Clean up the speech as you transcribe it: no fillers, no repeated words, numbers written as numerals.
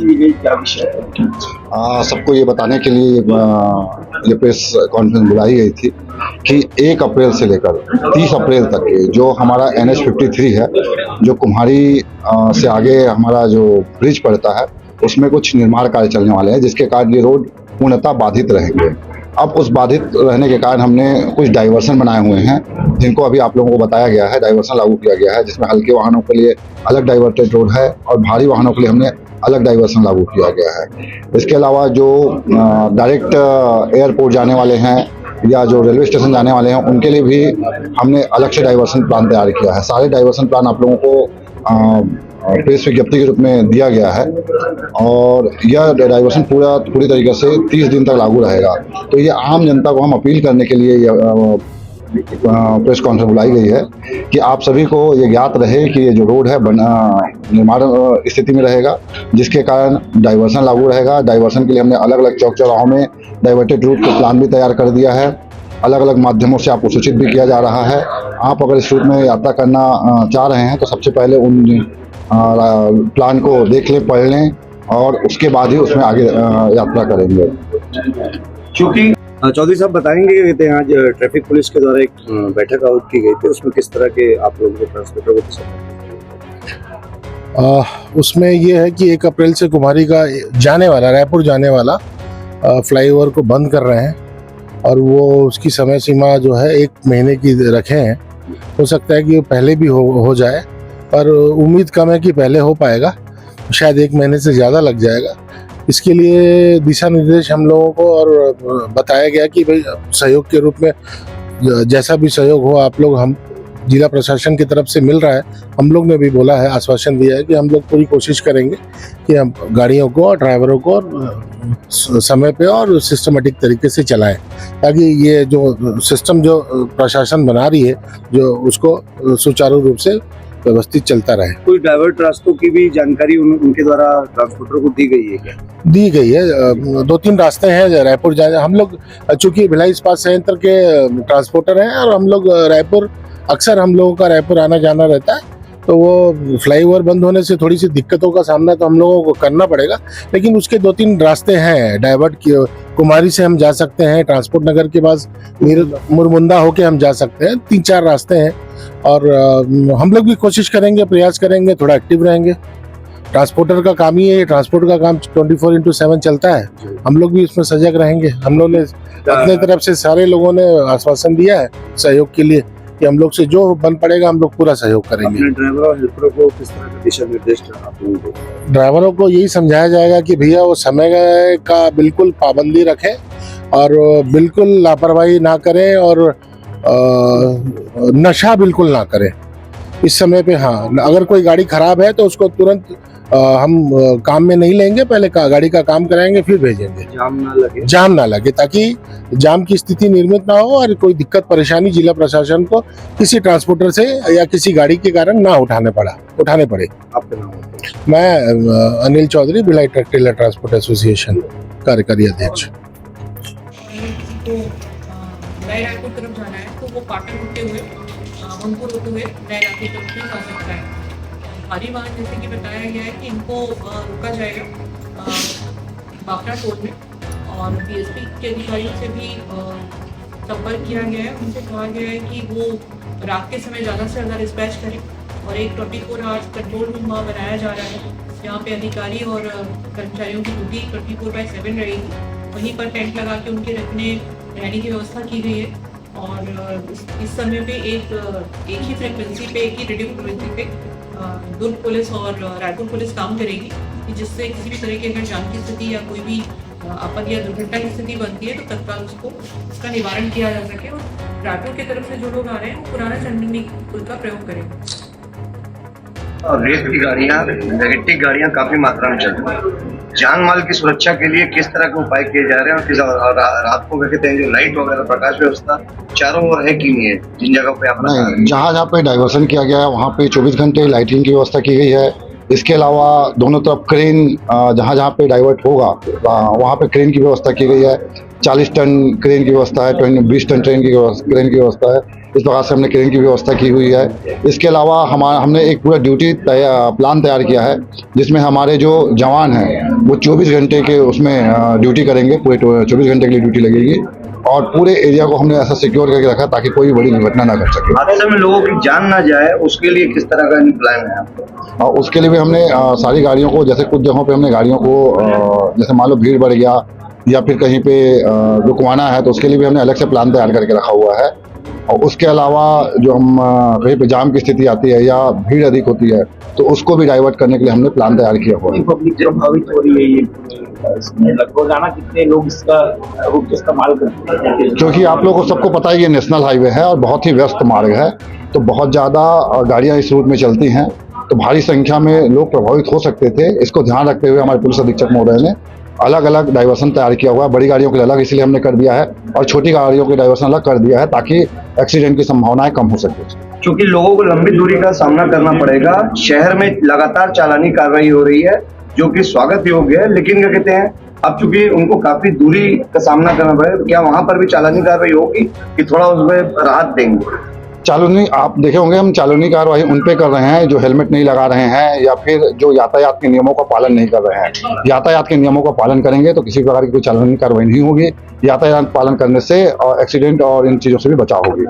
की गई, क्या विषय है? सबको ये बताने के लिए ये प्रेस कॉन्फ्रेंस बुलाई गई थी कि 1 अप्रैल से लेकर 30 अप्रैल तक के जो हमारा NH 53 है, जो कुम्हारी से आगे हमारा जो ब्रिज पड़ता है, उसमें कुछ निर्माण कार्य चलने वाले हैं, जिसके कारण ये रोड पूर्णतः बाधित रहेंगे। अब उस बाधित रहने के कारण हमने कुछ डाइवर्सन बनाए हुए हैं, जिनको अभी आप लोगों को बताया गया है। डाइवर्सन लागू किया गया है, जिसमें हल्के वाहनों के लिए अलग डाइवर्टेड रोड है और भारी वाहनों के लिए हमने अलग डाइवर्सन लागू किया गया है। इसके अलावा जो डायरेक्ट एयरपोर्ट जाने वाले हैं या जो रेलवे स्टेशन जाने वाले हैं, उनके लिए भी हमने अलग से डाइवर्सन प्लान तैयार किया है। सारे डाइवर्सन प्लान आप लोगों को प्रेस विज्ञप्ति के रूप में दिया गया है और यह डाइवर्सन पूरी तरीके से 30 दिन तक लागू रहेगा। तो ये आम जनता को हम अपील करने के लिए प्रेस कॉन्फ्रेंस बुलाई गई है कि आप सभी को ये ज्ञात रहे कि ये जो रोड है निर्माण स्थिति में रहेगा, जिसके कारण डाइवर्सन लागू रहेगा। डाइवर्सन के लिए हमने अलग अलग चौक चौराहों में डाइवर्टेड रूट का प्लान भी तैयार कर दिया है। अलग अलग माध्यमों से आपको सूचित भी किया जा रहा है। आप अगर इस रूट में यात्रा करना चाह रहे हैं तो सबसे पहले उन प्लान को देख लें, पढ़ लें और उसके बाद ही उसमें आगे यात्रा करेंगे। क्योंकि चौधरी साहब बताएंगे कि आज ट्रैफिक पुलिस के द्वारा एक बैठक आयोजित की गई थी, उसमें किस तरह के आप लोगों को ट्रांसपोर्टर को उसमें ये है कि 1 अप्रैल से कुमारी का जाने वाला रायपुर जाने वाला फ्लाईओवर को बंद कर रहे हैं और वो उसकी समय सीमा जो है 1 महीने की रखे हैं। हो सकता है कि वो पहले भी हो जाए, पर उम्मीद कम है कि पहले हो पाएगा, शायद 1 महीने से ज़्यादा लग जाएगा। इसके लिए दिशा निर्देश हम लोगों को और बताया गया कि भाई सहयोग के रूप में जैसा भी सहयोग हो आप लोग, हम जिला प्रशासन की तरफ से मिल रहा है। हम लोग ने भी बोला है, आश्वासन दिया है कि हम लोग पूरी कोशिश करेंगे कि हम गाड़ियों को और ड्राइवरों को समय पे और सिस्टमेटिक तरीके से चलाएं, ताकि ये जो सिस्टम जो प्रशासन बना रही है जो उसको सुचारू रूप से व्यवस्थित चलता रहे। कोई डाइवर्ट रास्तों की भी जानकारी उनके द्वारा ट्रांसपोर्टर को दी गई है क्या? दी गई है। 2-3 रास्ते हैं रायपुर जाने। हम लोग चूंकि भिलाई इस्पात संयंत्र के ट्रांसपोर्टर हैं और हम लोग रायपुर, अक्सर हम लोगों का रायपुर आना जाना रहता है, तो वो फ्लाईओवर बंद होने से थोड़ी सी दिक्कतों का सामना तो हम लोगों को करना पड़ेगा। लेकिन उसके 2-3 रास्ते हैं डाइवर्ट की। कुमारी से हम जा सकते हैं, ट्रांसपोर्ट नगर के पास मुरमुंदा होके हम जा सकते हैं। 3-4 रास्ते हैं और हम लोग भी कोशिश करेंगे, प्रयास करेंगे, थोड़ा एक्टिव रहेंगे। ट्रांसपोर्टर का काम ही है, ट्रांसपोर्ट का काम 24/7 चलता है। हम लोग भी इसमें सजग रहेंगे। हम लोग ने अपने तरफ से सारे लोगों ने आश्वासन दिया है सहयोग के लिए कि हम लोग से जो बन पड़ेगा हम लोग पूरा सहयोग करेंगे। ड्राइवर और हेल्परों को किस तरह का दिशा निर्देश आप लोगों को? ड्राइवरों को यही समझाया जाएगा कि भैया वो समय का बिल्कुल पाबंदी रखें और बिल्कुल लापरवाही ना करें और नशा बिल्कुल ना करें इस समय पे। हाँ, अगर कोई गाड़ी खराब है तो उसको तुरंत हम काम में नहीं लेंगे, पहले गाड़ी का काम कराएंगे फिर भेजेंगे। जाम ना लगे ताकि जाम की स्थिति निर्मित ना हो और कोई दिक्कत परेशानी जिला प्रशासन को किसी ट्रांसपोर्टर से या किसी गाड़ी के कारण ना उठाने पड़े। आपका नाम? मैं Anil Chaudhary, Bhilai truck trailer transport association कार्यकारी अध्यक्ष। नए रायपुर तरफ जाना है तो वो पाटन होते हुए मनपुर होते हुए नए रायपुर तरफ भी जा सकता है। भारी वाहन जैसे कि बताया गया है कि इनको रोका जाएगा बापरा टोल में, और DSP के अधिकारियों से भी संपर्क किया गया है। उनसे कहा गया है कि वो रात के समय ज़्यादा से ज़्यादा डिस्पैच करें और एक 24 आवर्स कंट्रोल रूम वहाँ बनाया जा रहा है, जहाँ पे अधिकारी और कर्मचारियों की ड्यूटी 24/7 रहेगी। वहीं पर टेंट लगा के उनके रहने की व्यवस्था की गई है और इस समय पे एक ही फ्रिक्वेंसी पे, एक ही रेडियो फ्रिक्वेंसी पे दुर्ग पुलिस और रायपुर पुलिस काम करेगी, कि जिससे किसी भी तरह की अगर जान की स्थिति या कोई भी आपद या दुर्घटना की स्थिति बनती है तो तत्काल उसका निवारण किया जा सके। और रायपुर की तरफ से जो लोग आ रहे हैं वो पुराना चंदनी पुल का प्रयोग करें। और रेत की गाड़ियाँ, नेगेटिव गाड़ियाँ काफी मात्रा में चल रही है। जान माल की सुरक्षा के लिए किस तरह के उपाय किए जा रहे हैं और किस रात को कहते हैं जो लाइट वगैरह प्रकाश व्यवस्था चारों ओर है कि नहीं है जिन जगह पे आप? नहीं, जहाँ पे डाइवर्सन किया गया है वहाँ पे 24 घंटे लाइटिंग की व्यवस्था की गई है। इसके अलावा दोनों तरफ क्रेन, जहाँ पे डाइवर्ट होगा वहाँ पे क्रेन की व्यवस्था की गई है। 40 टन क्रेन की व्यवस्था है, 20 टन क्रेन की व्यवस्था है। इस प्रकार से हमने क्रेन की व्यवस्था की हुई है। इसके अलावा हमने एक पूरा ड्यूटी प्लान तैयार किया है, जिसमें हमारे जो जवान हैं वो 24 घंटे के उसमें ड्यूटी करेंगे, पूरे 24 घंटे के लिए ड्यूटी लगेगी और पूरे एरिया को हमने ऐसा सिक्योर करके रखा ताकि कोई बड़ी दुर्घटना ना कर सके। हादसे में लोगों की जान ना जाए उसके लिए किस तरह का प्लान है आपका? और उसके लिए भी हमने सारी गाड़ियों को, जैसे कुछ जगहों पे हमने गाड़ियों को जैसे मान लो भीड़ बढ़ गया या फिर कहीं पे रुकवाना है, तो उसके लिए भी हमने अलग से प्लान तैयार करके रखा हुआ है। और उसके अलावा जो हम कहीं पे जाम की स्थिति आती है या भीड़ अधिक होती है, तो उसको भी डाइवर्ट करने के लिए हमने प्लान तैयार किया हुआ है। पब्लिक प्रभावित हो रही है ये, इसमें रोजाना कितने लोग इसका रूट इस्तेमाल करते हैं? क्योंकि आप लोगों को सबको पता है ये नेशनल हाईवे है और बहुत ही व्यस्त मार्ग है, तो बहुत ज़्यादा गाड़ियाँ इस रूट में चलती हैं, तो भारी संख्या में लोग प्रभावित हो सकते थे। इसको ध्यान रखते हुए हमारे पुलिस अधीक्षक महोदय ने अलग अलग डाइवर्सन तैयार किया हुआ है। बड़ी गाड़ियों के लिए अलग इसलिए हमने कर दिया है और छोटी गाड़ियों के डाइवर्सन अलग कर दिया है ताकि एक्सीडेंट की संभावनाएं कम हो सके। क्योंकि लोगों को लंबी दूरी का सामना करना पड़ेगा, शहर में लगातार चालानी कार्रवाई हो रही है जो कि स्वागत योग्य है, लेकिन क्या कहते हैं अब चूंकि उनको काफी दूरी का सामना करना पड़ेगा, तो क्या वहां पर भी चालानी कार्रवाई होगी कि थोड़ा उसमें राहत देंगे? चालानी आप देखे होंगे, हम चालानी कार्रवाई उन पे कर रहे हैं जो हेलमेट नहीं लगा रहे हैं या फिर जो यातायात के नियमों का पालन नहीं कर रहे हैं। यातायात के नियमों का पालन करेंगे तो किसी प्रकार की कोई चालानी कार्रवाई नहीं होगी। यातायात पालन करने से एक्सीडेंट और इन चीज़ों से भी बचाव होगी।